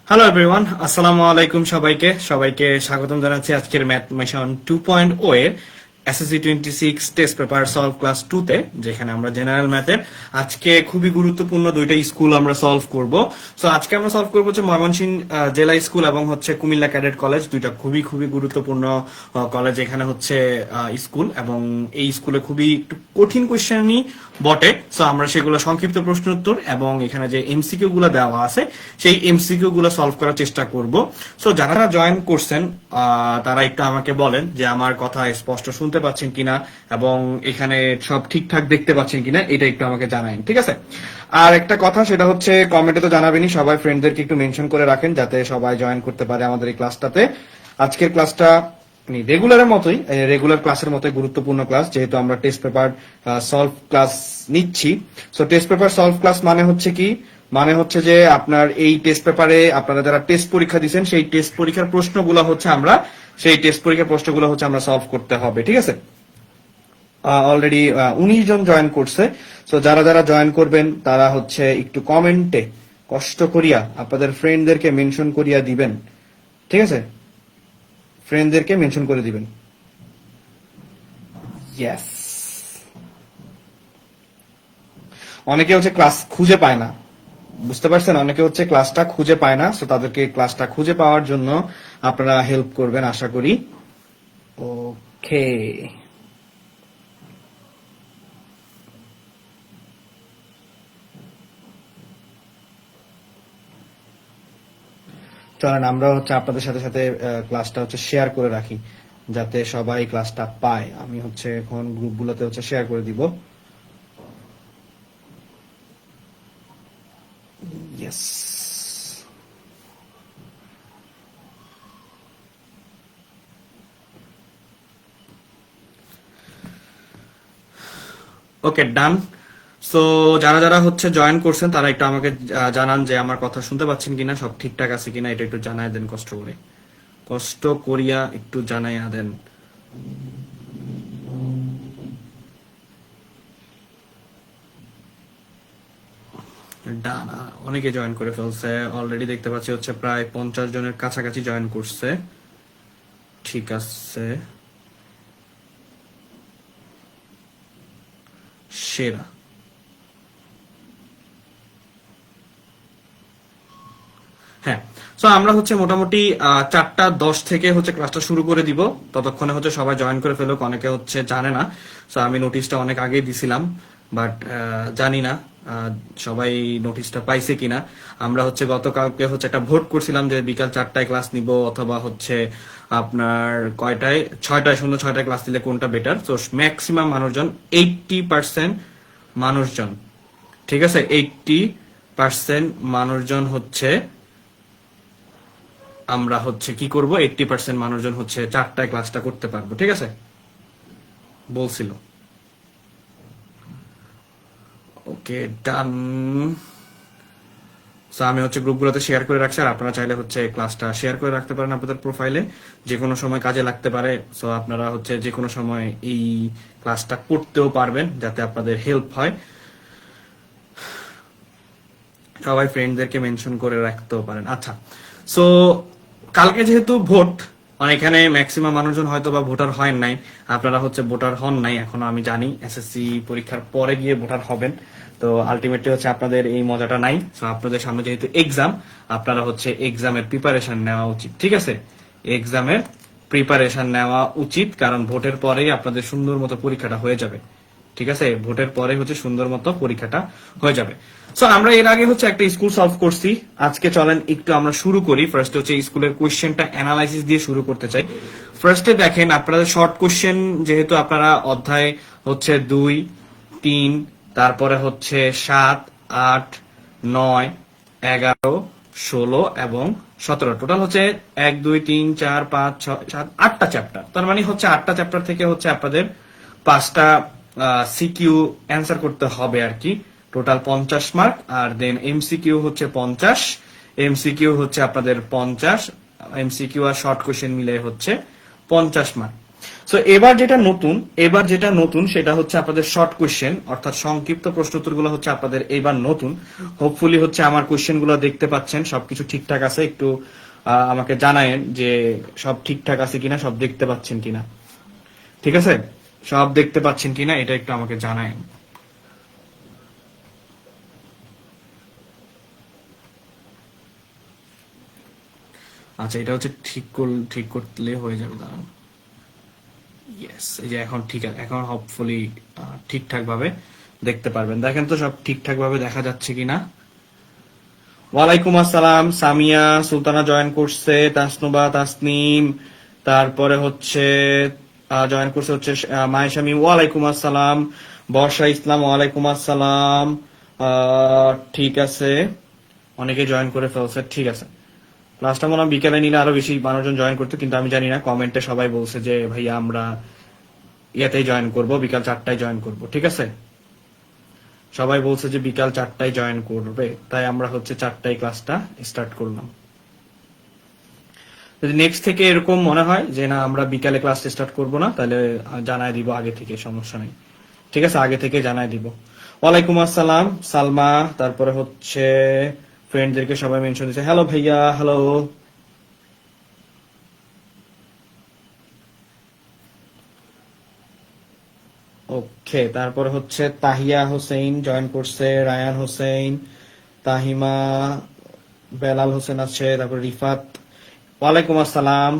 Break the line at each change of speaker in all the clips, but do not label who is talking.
Hello everyone, আসসালামু আলাইকুম। সবাইকে সবাইকে স্বাগতম জানাচ্ছি আজকের ম্যাথ মিশন 2.0 এর SSC 26 test paper solve class 2 তে, যেখানে আমরা জেনারেল ম্যাথের আজকে খুবই গুরুত্বপূর্ণ দুইটা স্কুল আমরা সলভ করব। সো আজকে আমরা সলভ করব হচ্ছে ময়মনসিংহ জেলা স্কুল এবং হচ্ছে কুমিল্লা ক্যাডেট কলেজ। দুইটা খুবই খুবই গুরুত্বপূর্ণ কলেজ, এখানে হচ্ছে স্কুল, এবং এই স্কুলে খুবই একটু কঠিন কোশ্চেনই বটে। সো আমরা সেগুলো সংক্ষিপ্ত প্রশ্ন উত্তর এবং এখানে যে এমসিকিউ গুলো দেওয়া আছে সেই এমসিকিউ গুলো সলভ করার চেষ্টা করব। সো যারা জয়েন করছেন তারা একটু আমাকে বলেন যে আমার কথা স্পষ্ট শুনতে পাচ্ছেন কিনা এবং এখানে সব ঠিকঠাক দেখতে পাচ্ছেন কিনা, এটা একটু আমাকে জানাবেন, ঠিক আছে? আর একটা কথা, সেটা হচ্ছে কমেন্টে তো জানাবেনই, সবাই ফ্রেন্ডদেরকে একটু মেনশন করে রাখেন যাতে সবাই জয়েন করতে পারে আমাদের এই ক্লাসটাতে। আজকের ক্লাসটা রেগুলারের মতোই, রেগুলার ক্লাসের মতোই গুরুত্বপূর্ণ ক্লাস, যেহেতু আমরা টেস্ট পেপার সলভ ক্লাস নিচ্ছি। So test paper solve class মানে হচ্ছে কি, মানে হচ্ছে যে আপনার এই টেস্ট পেপারে আপনারা যারা টেস্ট পরীক্ষা দিচ্ছেন সেই টেস্ট পরীক্ষার প্রশ্নগুলো হচ্ছে আমরা সলভ করতে হবে, ঠিক আছে? অলরেডি 19 জন জয়েন করছে। সো যারা যারা জয়েন করবেন তারা হচ্ছে একটু কমেন্টে কষ্ট করিয়া আপনাদের ফ্রেন্ডদেরকে মেনশন করিয়া দিবেন, ঠিক আছে? ফ্রেন্ডদেরকে মেনশন করে দিবেন। ইয়েস। অনেকে হচ্ছে ক্লাস খুঁজে পায় না, বুঝতে পারছেন? অনেকে হচ্ছে ক্লাসটা খুঁজে পায় না। সো তাদেরকে ক্লাসটা খুঁজে পাওয়ার জন্য আপনারা হেল্প করবেন আশা করি। ওকে, চলেন আমরা হচ্ছে আপনাদের সাথে সাথে ক্লাসটা হচ্ছে শেয়ার করে রাখি যাতে সবাই ক্লাসটা পায়। আমি হচ্ছে এখন গ্রুপগুলোতে হচ্ছে শেয়ার করে দিব। ইয়েস। ওকে, ডান। সো যারা যারা হচ্ছে জয়েন করছেন তারা একটু আমাকে জানান যে আমার কথা শুনতে পাচ্ছেন কিনা, সব ঠিকঠাক আছে কিনা, এটা একটু জানাই দেন, কষ্ট করিয়া একটু জানাইয়া দেন। ডান, অনেকে জয়েন করে ফেলছে অলরেডি, দেখতে পাচ্ছি হচ্ছে প্রায় 50 জনের কাছাকাছি জয়েন করছে। ঠিক আছে, সেরা। হ্যাঁ, সো আমরা হচ্ছে মোটামুটি 4:10 থেকে হচ্ছে ক্লাসটা শুরু করে দিব। ততক্ষণে হচ্ছে সবাই জয়েন করে ফেলুক। অনেকে হচ্ছে জানে না, সো আমি নোটিশটা অনেক আগেই দিছিলাম, বাট জানি না সবাই নোটিশটা পাইছে কিনা। আমরা হচ্ছে গতকালকে হচ্ছে একটা ভোট করছিলাম যে বিকাল 4টায় ক্লাস নিব অথবা হচ্ছে আপনার কয়টায়, 6টায়, 06টায় ক্লাস দিলে কোনটা বেটার। তো ম্যাক্সিমাম মানুষজন 80% মানুষজন, ঠিক আছে, 80% মানুষজন হচ্ছে আমরা হচ্ছে কি করব, 80% মানুষজন হচ্ছে 4টায় ক্লাসটা করতে পারবো, ঠিক আছে বলছিল। ওকে, ডান। সো আমি হচ্ছে গ্রুপগুলোতে শেয়ার করে রাখছি, আর আপনারা চাইলে হচ্ছে ক্লাসটা শেয়ার করে রাখতে পারেন আপনাদের প্রোফাইলে, যে কোনো সময় কাজে লাগতে পারে। সো আপনারা হচ্ছে যে কোনো সময় এই ক্লাসটা করতেও পারবেন যাতে আপনাদের হেল্প হয়। সবাই ফ্রেন্ডদেরকে মেনশন করে রাখতেও পারেন। আচ্ছা, সো কালকে যেহেতু ভোট, এখানে ম্যাক্সিমাম মানুষজন হয়তো বা ভোটার হয় নাই, আপনারা হচ্ছে ভোটার হন নাই এখনো, আমি জানি এসএসসি পরীক্ষার পরে গিয়ে ভোটার হবেন। তো আলটিমেটলি হচ্ছে আপনাদের এই মজাটা নাই। সো আপনাদের সামনে যেহেতু এক্সাম, আপনারা হচ্ছে এক্সামের প্রিপারেশন নেওয়া উচিত, ঠিক আছে? এক্সামের প্রিপারেশন নেওয়া উচিত, কারণ ভোটের পরেই আপনাদের সুন্দর মতো পরীক্ষাটা হয়ে যাবে, ঠিক আছে? ভোটের পরে হচ্ছে সুন্দর মতো পরীক্ষাটা হয়ে যাবে। সো আমরা এর আগে হচ্ছে একটা স্কুল সলভ করছি, আজকে চলেন একটু আমরা শুরু করি। ফার্স্ট হচ্ছে স্কুলের কোশ্চেনটা অ্যানালাইসিস দিয়ে শুরু করতে চাই। ফার্স্টে দেখেন আপনাদের শর্ট কোশ্চেন, যেহেতু আপনারা অধ্যায় হচ্ছে 2, 3, তারপরে হচ্ছে 7, 8, 9, 11, 16 এবং 17, টোটাল হচ্ছে 1, 2, 3, 4, 5, 6, 7, 8টা চ্যাপ্টার। তার মানে হচ্ছে 8টা চ্যাপ্টার থেকে হচ্ছে আপনাদের 5টা সিকিউ অ্যান্সার করতে হবে আর কি। টোটাল 50 মার্ক, আর দেন এমসিকিউ হচ্ছে 50, এমসিকিউ হচ্ছে আপনাদের 50, এমসিকিউ আর শর্ট কোশ্চেন মিলে হচ্ছে 50 মার্ক। সো এবার যেটা নতুন সেটা হচ্ছে আপনাদের শর্ট কোশ্চেন, অর্থাৎ সংক্ষিপ্ত প্রশ্ন উত্তরগুলো হচ্ছে আপনাদের এবার নতুন। হোপফুলি হচ্ছে আমার কোশ্চেন গুলো দেখতে পাচ্ছেন, সবকিছু ঠিকঠাক আছে, একটু আমাকে জানায়েন যে সব ঠিকঠাক আছে কিনা, সব দেখতে পাচ্ছেন কিনা। ঠিক আছে, সব দেখতে পাচ্ছেন কিনা এটা একটু আমাকে জানায়েন। আচ্ছা, এটা হচ্ছে ঠিক করলে হয়ে যাবে, দাঁড়ান। ইয়েস, এই যে এখন ঠিক আছে, এখন হোপফুলি ঠিকঠাক ভাবে দেখতে পারবেন। দেখেন তো সব ঠিকঠাক ভাবে দেখা যাচ্ছে কিনা। ওয়ালাইকুম আসসালাম, সামিয়া সুলতানা জয়েন করছে, তাসনুবা তাসনিম, তারপরে হচ্ছে জয়েন করছে হচ্ছে মায়ের স্বামী, ওয়ালাইকুম আসসালাম। বর্ষা ইসলাম, ওয়ালাইকুম আসসালাম। ঠিক আছে, অনেকে জয়েন করে ফেলছে, ঠিক আছে। ক্লাসটা মনে হয় বিকেলে নিলে আরো বেশি মানুষজন জয়েন করতো, কিন্তু আমি জানি না, কমেন্টে সবাই বলছে যে ভাইয়া আমরা ইয়েতেই জয়েন করব, বিকাল 4টায় জয়েন করব। ঠিক আছে, সবাই বলছে যে বিকাল 4টায় জয়েন করবে, তাই আমরা হচ্ছে 4টায় ক্লাসটা স্টার্ট করলাম। যদি নেক্সট থেকে এরকম মনে হয় যে না আমরা বিকালে ক্লাস স্টার্ট করব না, তাহলে জানাই দিব আগে থেকে, সমস্যা নেই। ঠিক আছে, আগে থেকে জানাই দিব। ওয়ালাইকুম আসসালাম সালমা, তারপরে হচ্ছে ফ্রেন্ডদেরকে সবাই মেনশন দিচ্ছে, হ্যালো ভাইয়া, হ্যালো। ওকে, তারপরে হচ্ছে তাহিয়া হোসেন জয়েন করছে, রায়ান হোসেন, তাহিমা, বেলাল হোসেন আছে, তারপর রিফাত, ওয়ালাইকুম আসসালাম,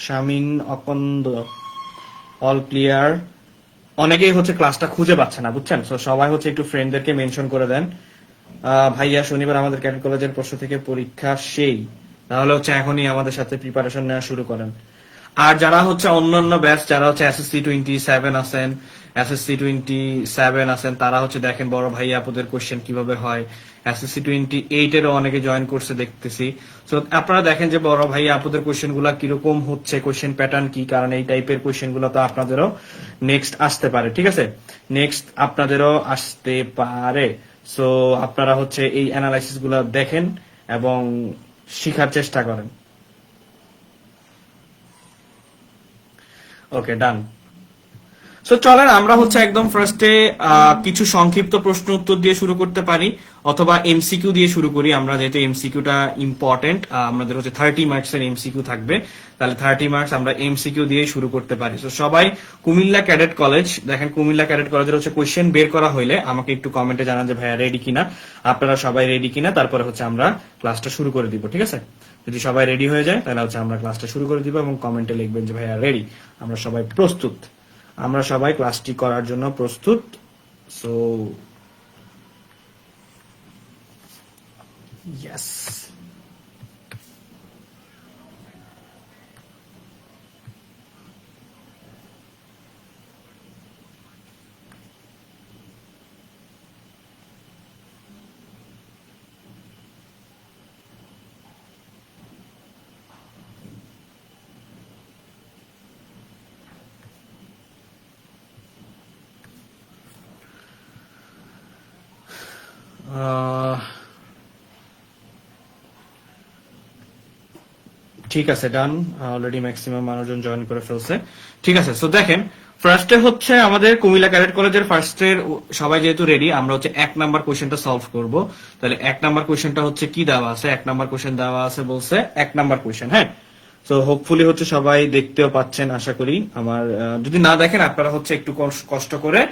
শামিন, অকন্দ, অল ক্লিয়ার। অনেকেই হচ্ছে ক্লাসটা খুঁজে পাচ্ছে না, বুঝছেন, তো সবাই হচ্ছে একটু ফ্রেন্ডদেরকে মেনশন করে দেন। ভাইয়া শনিবার আমাদের ক্যাডেট কলেজের পক্ষ থেকে পরীক্ষা, সেই তাহলে হচ্ছে এখনই আমাদের সাথে প্রিপারেশন নেওয়া শুরু করেন। আর যারা হচ্ছে অন্যান্য ব্যাচ, যারা হচ্ছে SSC 27 আছেন, SSC 27 আছেন, তারা হচ্ছে দেখেন বড় ভাই আপুদের কোশ্চেন কিভাবে হয়। SSC 28-এরও অনেকে জয়েন করছে দেখতেছি। তো আপনারা দেখেন যে বড় ভাই আপুদের কোশ্চেন গুলা কিরকম হচ্ছে, কোশ্চেন প্যাটার্ন কি, কারণ এই টাইপের কোশ্চেন গুলো তো আপনাদেরও নেক্সট আসতে পারে। ঠিক আছে, নেক্সট আপনাদেরও আসতে পারে। সো আপনারা হচ্ছে এই অ্যানালাইসিস গুলা দেখেন এবং শিখার চেষ্টা করেন। ওকে, ডান। সো চলেন আমরা হচ্ছে একদম ফার্স্টে কিছু সংক্ষিপ্ত প্রশ্ন উত্তর দিয়ে শুরু করতে পারি, অথবা এমসিকিউ দিয়ে শুরু করি আমরা, যেহেতু এমসিকিউটা ইম্পর্টেন্ট। আমাদের হচ্ছে 30 মার্কসের এমসিকিউ থাকবে, তাহলে 30 মার্কস আমরা এমসিকিউ দিয়ে শুরু করতে পারি। তো সবাই কুমিল্লা ক্যাডেট কলেজ, দেখেন কুমিল্লা ক্যাডেট কলেজের হচ্ছে কোয়েশ্চেন বের করা হইলে আমাকে একটু কমেন্টে জানান যে ভাইয়া রেডি কিনা, আপনারা সবাই রেডি কিনা, তারপরে হচ্ছে আমরা ক্লাসটা শুরু করে দিব। ঠিক আছে, যদি সবাই রেডি হয়ে যায় তাহলে হচ্ছে আমরা ক্লাসটা শুরু করে দিব, এবং কমেন্টে লিখবেন যে ভাইয়া রেডি, আমরা সবাই প্রস্তুত, আমরা সবাই ক্লাসটি করার জন্য প্রস্তুত। সো ইয়েস, ঠিক আছে, ডান। অলরেডি ম্যাক্সিমাম মানুষজন জয়েন করে ফেলছে। ঠিক আছে, সো দেখেন ফার্স্টে হচ্ছে আমাদের কুমিল্লা ক্যাডেট কলেজের ফার্স্টের সবাই যেহেতু রেডি, আমরা হচ্ছে 1 নাম্বার কোশ্চেনটা সলভ করব। তাহলে 1 নাম্বার কোশ্চেনটা হচ্ছে কি দেওয়া আছে, 1 নাম্বার কোশ্চেন দেওয়া আছে বলছে 1 নাম্বার কোশ্চেন, হ্যাঁ। সো হোপফুলি হচ্ছে সবাই দেখতেও পাচ্ছেন আশা করি। আমার যদি না দেখেন আপনারা হচ্ছে একটু কষ্ট করে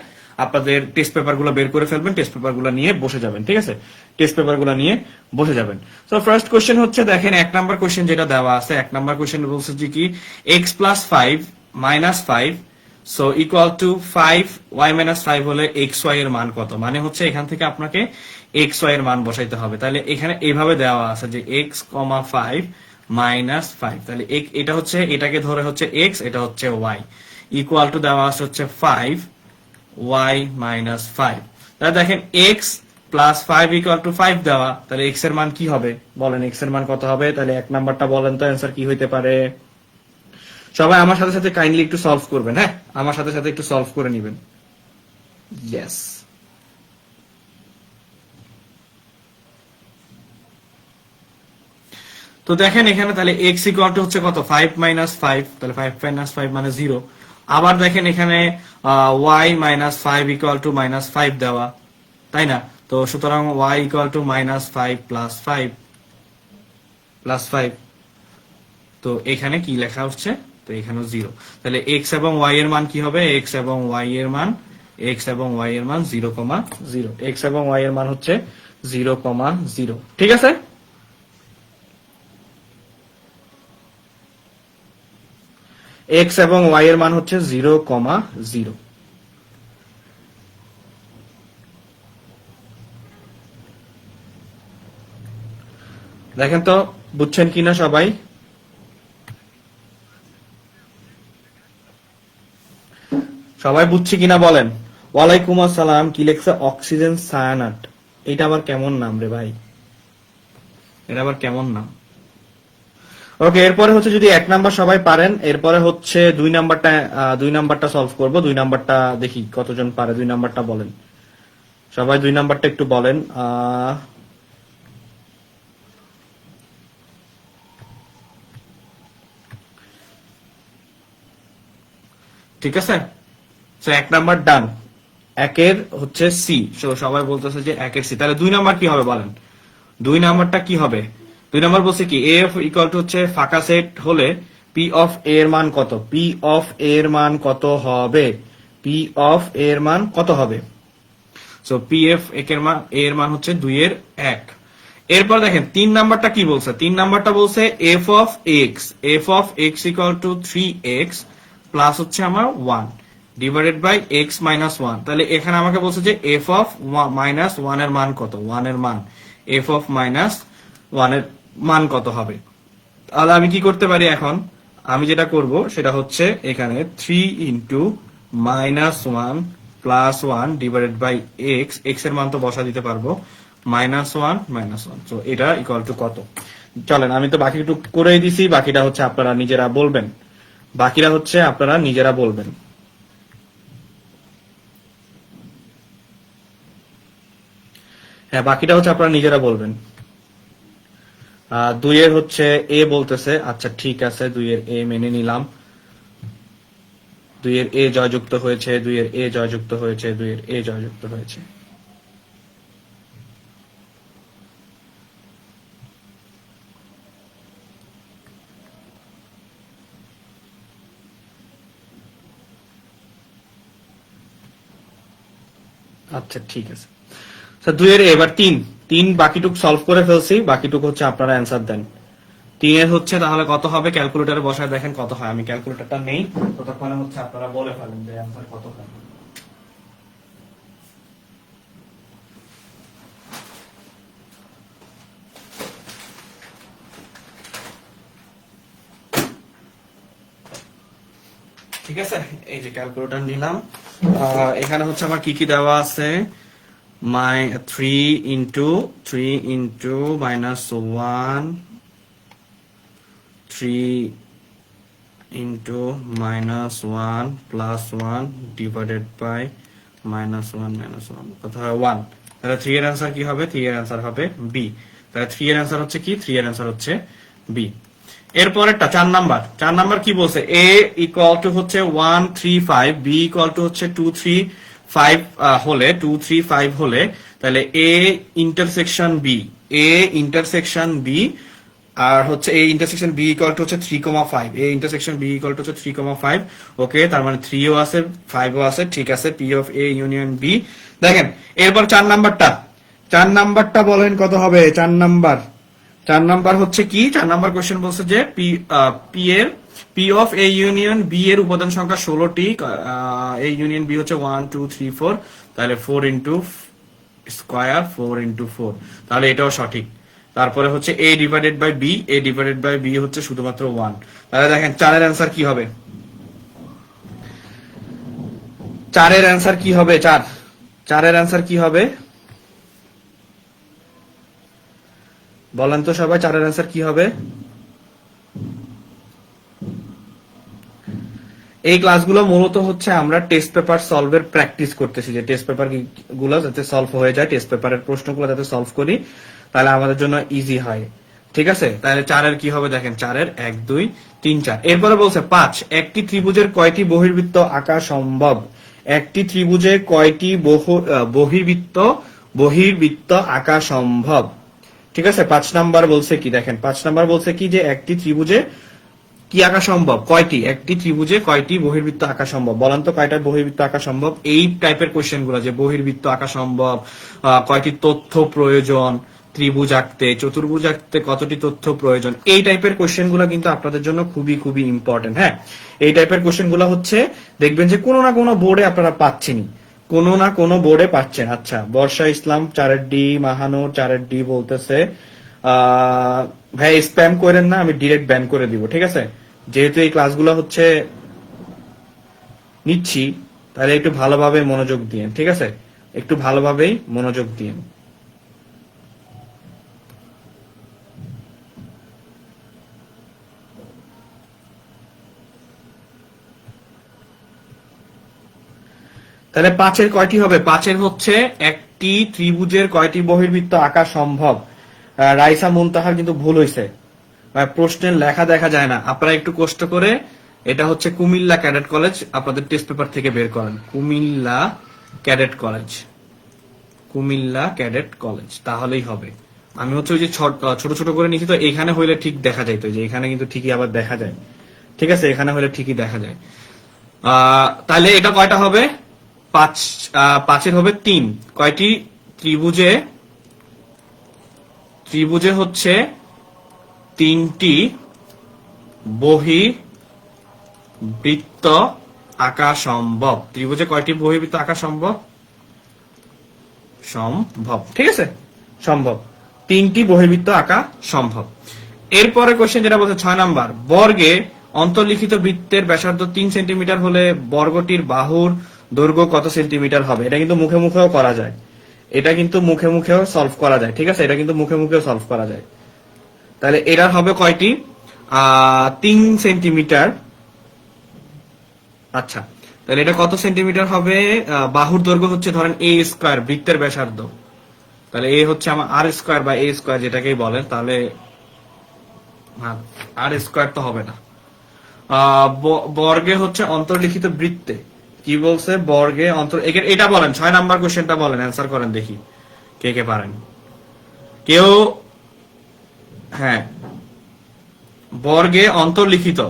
আপনাদের টেস্ট পেপার গুলো বের করে ফেলবেন, টেস্ট পেপার গুলো নিয়ে বসে যাবেন। ঠিক আছে, টেস্ট পেপার গুলো নিয়ে বসে যাবেন। তো ফার্স্ট কোশ্চেন হচ্ছে দেখেন 1 নাম্বার কোশ্চেন যেটা দেওয়া আছে, 1 নাম্বার কোশ্চেন বলছে যে কি x+5 - 5, so equal to 5y - 5 হলে xy এর মান কত, মানে হচ্ছে এখান থেকে আপনাকে xy এর মান বসাইতে হবে। তাহলে এখানে এইভাবে দেওয়া আছে যে x,5 - 5, তাহলে এটা হচ্ছে, এটাকে ধরে হচ্ছে x, এটা হচ্ছে y, ইকুয়াল টু দেওয়া আছে হচ্ছে 5y - 5। তাহলে দেখেন x+5 = 5 দেওয়া, তাহলে x এর মান কি হবে বলেন, x এর মান কত হবে? তাহলে 1 নাম্বারটা বলেন তো অ্যান্সার কি হইতে পারে? সবাই আমার সাথে সাথে কাইন্ডলি একটু সলভ করবেন, হ্যাঁ, আমার সাথে সাথে একটু সলভ করে নেবেন। ইয়েস, তো দেখেন এখানে তাহলে x ইকুয়াল টু হচ্ছে কত, 5 - 5, তাহলে 5 - 5 মানে 0, আবার দেখেন এখানে Y minus five equal to minus five দেওয়া, তাই না? তো সুতরাং Y equal to minus five plus five, তো এখানে কি লেখা হচ্ছে? তো এখানে জিরো। তাহলে এক্স এবং ওয়াই এর মান কি হবে? এক্স এবং ওয়াই এর মান 0,0, এক্স এবং ওয়াই এর মান হচ্ছে 0,0। ঠিক আছে, এক্স এবং ওয়াই এর মান হচ্ছে 0,0। দেখেন তো বুঝছেন কিনা সবাই? সবাই বুঝছি কিনা বলেন। ওয়ালাইকুম আসসালাম। কি লেখছে? অক্সিজেন সায়ানাট। এটা আবার কেমন নাম রে ভাই? এটা আবার কেমন নাম? ওকে, এরপরে হচ্ছে যদি 1 নাম্বার সবাই পারেন, এরপরে হচ্ছে 2 নাম্বারটা সলভ করব। 2 নাম্বারটা দেখি কতজন পারে। 2 নাম্বারটা বলেন সবাই, 2 নাম্বারটা একটু বলেন। ঠিক আছে, তো 1 নাম্বার ডান। একের হচ্ছে সি, সবাই বলতেছে যে একের সি। তাহলে 2 নাম্বার কি হবে বলেন? 2 নাম্বারটা কি হবে? 2 নাম্বার বলছে কি, এ অফ ইকুয়াল টু হচ্ছে ফাঁকা সেট হলে পি অফ এ এর মান কত? পি অফ এ এর মান কত হবে? পি অফ এ এর মান কত হবে? সো পি এফ এর মান হচ্ছে 2 এর 1। এরপর দেখেন 3 নাম্বারটা কি বলছে? 3 নাম্বারটা বলছে F of x equal to 3x plus হচ্ছে আমার 1 ডিভাইডেড বাই এক্স মাইনাস 1। তাহলে এখানে আমাকে বলছে যে এফ অফ মাইনাস 1 এর মান কত? 1 এর মান, এফ অফ মাইনাস 1 এর মান কত হবে? তাহলে আমি কি করতে পারি এখন? আমি যেটা করব সেটা হচ্ছে এখানে 3 into minus 1 plus 1 divided by X এর মান তো বসা দিতে পারবো, মাইনাস 1। তো এটা ইকুয়াল টু কত? চলেন, আমি তো বাকি একটু করেই দিছি, বাকিটা হচ্ছে আপনারা নিজেরা বলবেন। হ্যাঁ, বাকিটা হচ্ছে আপনারা নিজেরা বলবেন। 2 এর হচ্ছে এ বলতেছে, আচ্ছা ঠিক আছে, 2 এর এ মেনে নিলাম। 2 এর এ জয়যুক্ত হয়েছে, 2 এর এ জয়যুক্ত হয়েছে, 2 এর এ জয়যুক্ত হয়েছে। আচ্ছা ঠিক আছে, 2 এর এবার 3 বাকিটুক সলভ করে ফেলছি, বাকিটুক হচ্ছে আপনারা অ্যান্সার দেন। 3 এর হচ্ছে তাহলে কত হবে? ক্যালকুলেটরে বসায় দেখেন কত হয়। আমি ক্যালকুলেটরটা নেই, ততক্ষণে হচ্ছে আপনারা বলে ফেলেন যে অ্যান্সার কত হয়। ঠিক আছে, এই যে ক্যালকুলেটর নিলাম। এখানে হচ্ছে আমার কি কি দেওয়া আছে? 3 into minus 1, 3 into minus 1 plus 1 divided by minus 1 কথা হয় 1। তাহলে 3 এর অ্যান্সার কি হবে? 3 এর অ্যান্সার হবে বি। তাহলে 3 এর অ্যান্সার হচ্ছে কি? 3 এর অ্যান্সার হচ্ছে বি। এরপরেরটা 4 নাম্বার। 4 নাম্বার কি বলছে? এ ইকুয়াল টু হচ্ছে 1 3 5, বি ইকুয়াল টু হচ্ছে 2 3 5 হলে 2 3 5 হলে তাহলে এ ইন্টারসেকশন বি আর হচ্ছে A intersection B equal to হচ্ছে 3,5। A intersection B equal to হচ্ছে 3,5। ওকে, তার মানে 3ও আছে 5ও আছে। ঠিক আছে, P of A union B. দেখেন এরপর 4 নাম্বারটা বলেন কত হবে? 4 নাম্বার হচ্ছে কি? 4 নাম্বার কোশ্চেন বলছে যে P of A union B এর উপাদান সংখ্যা 16টি। এ ইউনিয়ন বি হচ্ছে 1 2 3 4, তাহলে 4 ইন্টু স্কোয়ার 4 ইন্টু 4, তাহলে এটাও সঠিক। তারপরে হচ্ছে এ ডিভাইডেড বাই বি হচ্ছে শুধুমাত্র 1। তাহলে দেখেন 4 এর অ্যান্সার কি হবে? 4 এর অ্যান্সার কি হবে? 4 এর অ্যান্সার কি হবে বলেন তো সবাই, 4 এর অ্যান্সার কি হবে? এই ক্লাসগুলো মূলত হচ্ছে আমরা টেস্ট পেপার সলভের প্র্যাকটিস করতেছি, যে টেস্ট পেপার গুলো যাতে সলভ হয়ে যায়, টেস্ট পেপারের প্রশ্নগুলো যাতে সলভ করি, তাহলে আমাদের জন্য ইজি হয়। ঠিক আছে, তাহলে 4-এর কি হবে দেখেন, 4-এর 1 2 3 4। এরপরে বলছে 5, একটি ত্রিভুজের কয়টি বহির্বৃত্ত আঁকা সম্ভব? একটি ত্রিভুজে কয়টি বহির্বৃত্ত আঁকা সম্ভব? ঠিক আছে, 5 নাম্বার বলছে কি দেখেন, 5 নাম্বার বলছে কি যে একটি ত্রিভুজে কি আঁকা সম্ভব, কয়টি, একটি ত্রিভুজে কয়টি বহির্বৃত্ত আঁকা সম্ভব, বলেন তো কয়টা বহির্বৃত্ত আঁকা সম্ভব? এই টাইপের কোশ্চেন গুলো, যে বহির্বৃত্ত আঁকা সম্ভব, কয়টি তথ্য প্রয়োজন ত্রিভুজ আঁকতে, চতুর্ভুজ আঁকতে কতটি তথ্য প্রয়োজন, এই টাইপের কোশ্চেন গুলো কিন্তু আপনাদের জন্য খুবই খুবই ইম্পর্টেন্ট। হ্যাঁ, এই টাইপের কোশ্চেন গুলো হচ্ছে দেখবেন যে কোনো না কোনো বোর্ডে আপনারা পাচ্ছেনই, কোনো না কোনো বোর্ডে পাচ্ছেন। আচ্ছা, বর্ষা ইসলাম 4-এর ডি, মাহানুর 4-এর ডি বলতেছে ভাই স্প্যাম করেন না, আমি ডিরেক্ট ব্যান করে দিব। ঠিক আছে, যেহেতু এই ক্লাসগুলো হচ্ছে নিচ্ছি, তাহলে একটু ভালোভাবে মনোযোগ দিন। ঠিক আছে, একটু ভালোভাবেই মনোযোগ দিন। তাহলে 5-এর কয়টি হবে? 5-এর হচ্ছে একটি ত্রিভুজের কয়টি বহির্বৃত্ত আঁকা সম্ভব। রাইসা মুনতাহার কিন্তু ভুল হয়েছে, প্রশ্নের লেখা দেখা যায় না। আপনারা একটু কষ্ট করে, এটা হচ্ছে কুমিল্লা ক্যাডেট কলেজ, আপনাদের টেস্ট পেপার থেকে বের করেন। Comilla cadet college, Comilla cadet college, তাহলেই হবে। আমি হচ্ছে ওই যে ছোট ছোট করে নিচ্ছি, তো এখানে হইলে ঠিক দেখা যায়, তো যে এখানে কিন্তু ঠিকই আবার দেখা যায়। ঠিক আছে, এখানে হলে ঠিকই দেখা যায়। তাহলে এটা কয়টা হবে? 5, 5-এর হবে 3। কয়টি ত্রিভুজে, ত্রিভুজে হচ্ছে 3টি বহির্বৃত্ত আঁকা সম্ভব। ত্রিভুজে কয়টি বহির্বৃত্ত আঁকা সম্ভব? সম্ভব। ঠিক আছে, সম্ভব, 3টি বহির্বৃত্ত আঁকা সম্ভব। এরপরে কোশ্চেন যেটা বলছে 6 নাম্বার, বর্গে অন্তর্লিখিত বৃত্তের ব্যাসার্ধ 3 সেন্টিমিটার হলে বর্গটির বাহুর দৈর্ঘ্য কত সেন্টিমিটার হবে? এটা কিন্তু মুখে মুখেও করা যায়, এটা কিন্তু মুখে মুখেও সলভ করা যায়। ঠিক আছে, এটা কিন্তু মুখে মুখেও সলভ করা যায়। তাহলে এটার হবে কয়টি? 3 সেন্টিমিটার। আচ্ছা, তাহলে এটা কত সেন্টিমিটার হবে? বাহুর দৈর্ঘ্য হচ্ছে ধরেন a স্কয়ার, বৃত্তের ব্যাসার্ধ, তাহলে এ হচ্ছে আমার আর স্কয়ার বা a স্কয়ার যেটাকেই বলেন, তাহলে আর স্কয়ার তো হবে না। বর্গে হচ্ছে অন্তর্লিখিত বৃত্তে, কি বলছে? বর্গে এটা বলেন, 6 নাম্বার কোশ্চেনটা বলেন, অ্যান্সার করেন দেখি কে কে পারেন। কেউ? হ্যাঁ, বর্গে অন্তর্লিখিত,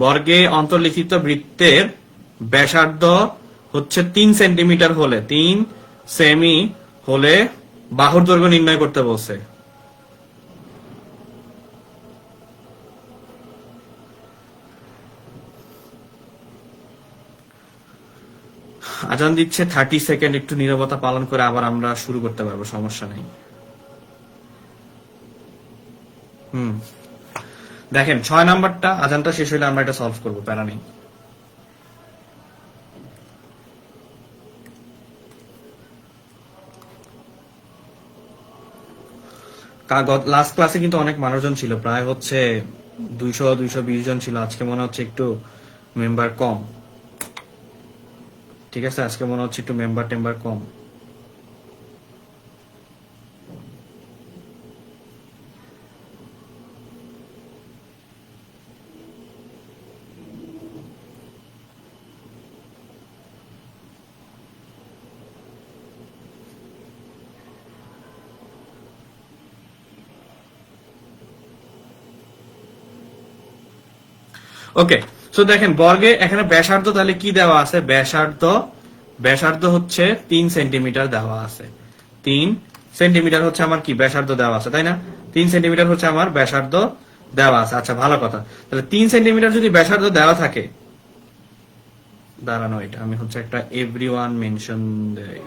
বর্গে অন্তর্লিখিত বৃত্তের ব্যাসার্ধ হচ্ছে 3 সেন্টিমিটার হলে, 3 সেমি হলে বাহুর দৈর্ঘ্য নির্ণয় করতে বলছে। আজান দিচ্ছে, 30 সেকেন্ড একটু নীরবতা পালন করে আবার আমরা শুরু করতে পারবো, সমস্যা নেই। দেখেন 6 নাম্বারটা আজানটা শেষ হলে আমরা এটা সলভ করবো, প্যারা নেই। লাস্ট ক্লাসে কিন্তু অনেক মানুষজন ছিল, প্রায় হচ্ছে 200-220 জন ছিল। আজকে মনে হচ্ছে একটু মেম্বার কম। ঠিক আছে, আজকে মনে হচ্ছে একটু মেম্বার টেম্বার কম। ওকে, সো দেখেন বর্গে এখানে ব্যাসার্ধ তাহলে কি দেওয়া আছে? ব্যাসার্ধ হচ্ছে 3 সেন্টিমিটার দেওয়া আছে। 3 সেন্টিমিটার হচ্ছে আমার কি ব্যাসার্ধ দেওয়া আছে, তাই না? 3 সেন্টিমিটার হচ্ছে আমার ব্যাসার্ধ দেওয়া আছে। আচ্ছা, ভালো কথা। তাহলে 3 সেন্টিমিটার যদি ব্যাসার্ধ দেওয়া থাকে, দাঁড়ানো, এটা আমি হচ্ছে একটা এভরিওয়ান মেনশন দেই।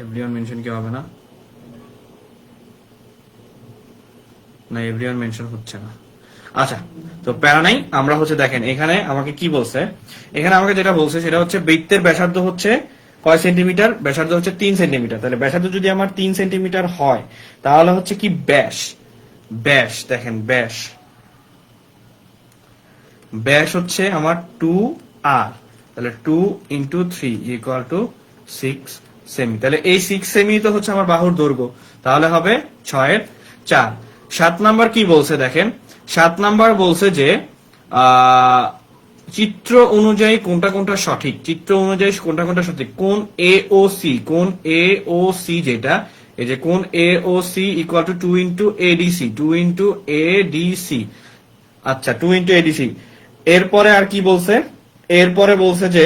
এভরিওয়ান মেনশন কি হবে না? না, এভরিওয়ান মেনশন হচ্ছে না। আচ্ছা, তো প্যারা নাই, আমরা হচ্ছে দেখেন এখানে আমাকে কি বলছে, এখানে আমাকে যেটা বলছে সেটা হচ্ছে বৃত্তের ব্যাসার্ধ হচ্ছে কয় সেন্টিমিটার? ব্যাসার্ধ হচ্ছে 3 সেন্টিমিটার। তাহলে ব্যাসার্ধ যদি আমার 3 সেন্টিমিটার হয়, তাহলে হচ্ছে কি ব্যাস, ব্যাস দেখেন ব্যাস, ব্যাস হচ্ছে আমার 2r, তাহলে 2 × 3 = 6 সেমি। তাহলে এই 6 সেমি তো হচ্ছে আমার বাহুর দৈর্ঘ্য, তাহলে হবে 6/4। 7 নাম্বার কি বলছে দেখেন, 7 নাম্বার বলছে যে চিত্র অনুযায়ী কোনটা কোনটা সঠিক, চিত্র অনুযায়ী কোনটা কোনটা সঠিক, কোন এ ও সি, কোন এ ও সি যেটা, এই যে কোন A O C equal to 2 into A D C, 2 into A D C. আচ্ছা 2 ইন্টু এডিসি। এরপরে আর কি বলছে, এরপরে বলছে যে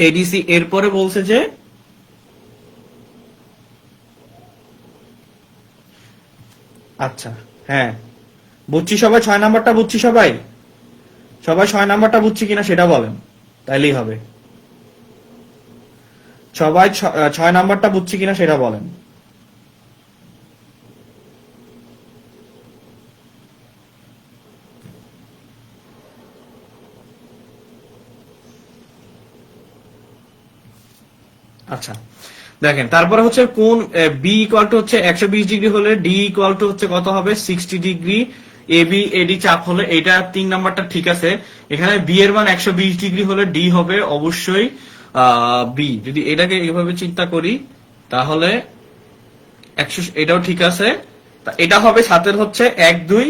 এডিসি, এরপরে বলছে যে আচ্ছা হ্যাঁ বুঝছি সবাই, 6 নাম্বারটা বুঝছি সবাই, সবাই 6 নাম্বারটা বুঝছি কিনা সেটা বলেন, তাইলেই হবে। সবাই 6 নাম্বারটা বুঝছি কিনা সেটা বলেন। আচ্ছা দেখেন, তারপরে হচ্ছে কোন বি ইকুয়াল টু হচ্ছে 120 ডিগ্রি হলে ডি ইকুয়াল টু হচ্ছে কত হবে 60 ডিগ্রি, এ বি এডি চাপ হলে, এটা 3 নাম্বারটা ঠিক আছে। এখানে বি এর মান 120 ডিগ্রি হলে ডি হবে অবশ্যই বি। যদি এটাকে এইভাবে চিন্তা করি তাহলে 100, এটাও ঠিক আছে। এটা হবে 7-এর হচ্ছে 1 2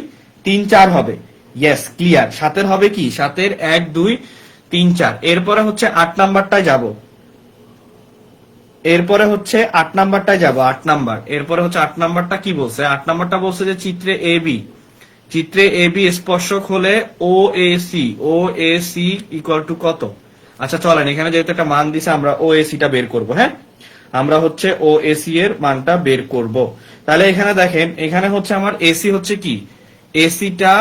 3 4 হবে, ইয়েস ক্লিয়ার। 7-এর হবে কি, 7-এর 1 2 3 4। এরপরে হচ্ছে 8 নাম্বারটায় যাব, এরপরে হচ্ছে 8 নাম্বারটায় যাব, 8 নাম্বার। এরপরে হচ্ছে 8 নাম্বারটা কি বলছে, 8 নাম্বারটা বলছে যে চিত্রে এ বি, চিত্রে এ বি স্পর্শক হলে O A C, O A C equal to কত। আচ্ছা চলেন, এখানে যেহেতু একটা মান দিছে আমরা ও এ সিটা বের করব। হ্যাঁ আমরা হচ্ছে ও এসি এর মানটা বের করব। তাহলে এখানে দেখেন, এখানে হচ্ছে আমার এসি হচ্ছে কি, এসিটা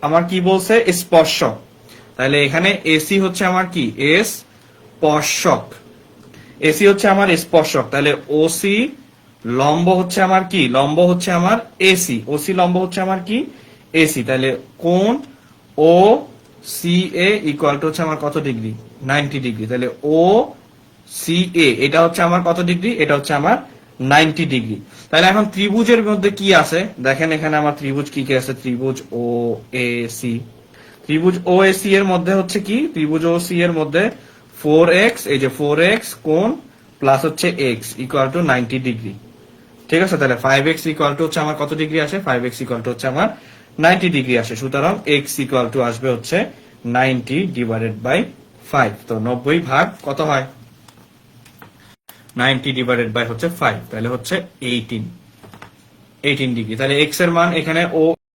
আমার কি বলছে স্পর্শক, তাহলে এখানে এসি হচ্ছে আমার কি স্পর্শক, এসি হচ্ছে আমার স্পর্শক। তাহলে ওসি লম্ব হচ্ছে আমার কি, লম্ব হচ্ছে আমার এসি, ওসি লম্ব হচ্ছে আমার কি এসি। তাহলে কোণ ও সি এ ইকুয়াল টু হচ্ছে আমার কত ডিগ্রি, 90 ডিগ্রি। তাহলে ও সি এ এটা হচ্ছে আমার কত ডিগ্রি, এটা হচ্ছে আমার 90 ডিগ্রি। তাহলে এখন ত্রিভুজের মধ্যে কি আছে দেখেন, এখানে আমার ত্রিভুজ কি কি আছে, ত্রিভুজ ও এ সি, ত্রিভুজ ও এ সি এর মধ্যে হচ্ছে কি, ত্রিভুজ ও সি এর মধ্যে 4x, এই যে 4x কোণ প্লাস হচ্ছে x ইকুয়াল টু 90 ডিগ্রি। ঠিক আছে, তাহলে 5x ইকুয়াল টু হচ্ছে আমার কত ডিগ্রি আসে, 5x ইকুয়াল টু হচ্ছে আমার 90 ডিগ্রি আসে। সুতরাং x ইকুয়াল টু আসবে হচ্ছে 90/5। তো 90 ভাগ কত হয়, 90/হচ্ছে 5, তাহলে হচ্ছে 18 ডিগ্রি। তাহলে x এর মান এখানে ও